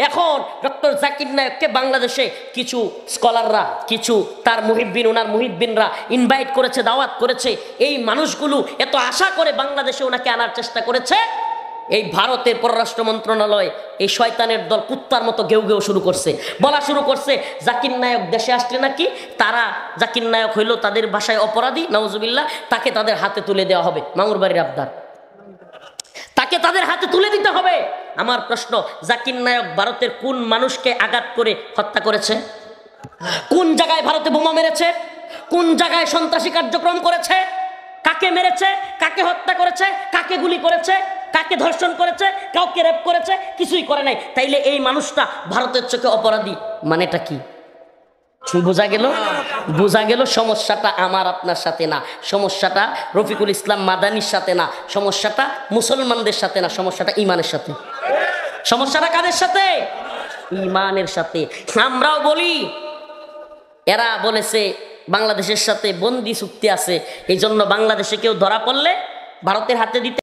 এখন ডক্টর জাকির নায়ককে বাংলাদেশে কিছু স্কলাররা, কিছু তার মুহিব্বিন, ওনার মুহিব্বিনরা ইনভাইট করেছে, দাওয়াত করেছে। এই মানুষগুলো এত আশা করে বাংলাদেশে ওনাকে আনার চেষ্টা করেছে। এই ভারতের পররাষ্ট্র মন্ত্রণালয় এই শয়তানের দল কুত্তার মতো ঘেউ ঘেউ শুরু করছে, বলা শুরু করছে জাকির নায়ক দেশে আসলে নাকি তারা, জাকির নায়ক হইল তাদের ভাষায় অপরাধী, নাউজুবিল্লাহ, তাকে তাদের হাতে তুলে দেওয়া হবে, মামুর বাড়ির আবদার, তাকে তাদের হাতে তুলে দিতে হবে। আমার প্রশ্ন, জাকির নায়ক ভারতের কোন মানুষকে আঘাত করে হত্যা করেছে? কোন জায়গায় ভারতে বোমা মেরেছে? কোন জায়গায় সন্ত্রাসী কার্যক্রম করেছে? কাকে মেরেছে? কাকে হত্যা করেছে? কাকে গুলি করেছে? কাকে ধর্ষণ করেছে? কাউকে রেপ করেছে? কিছুই করে নাই। তাইলে এই মানুষটা ভারতের চোখে অপরাধী, মানেটা কি? বোঝা গেল? বোঝা গেল সমস্যাটা আমার আপনার সাথে না, সমস্যাটা রফিকুল ইসলাম মাদানির সাথে না, সমস্যাটা মুসলমানদের সাথে না, সমস্যাটা ইমানের সাথে। সমস্যাটা কাদের সাথে? ইমানের সাথে। আমরাও বলি এরা বলেছে বাংলাদেশের সাথে বন্দি চুক্তি আছে, এই জন্য বাংলাদেশে কেউ ধরা পড়লে ভারতের হাতে দিতে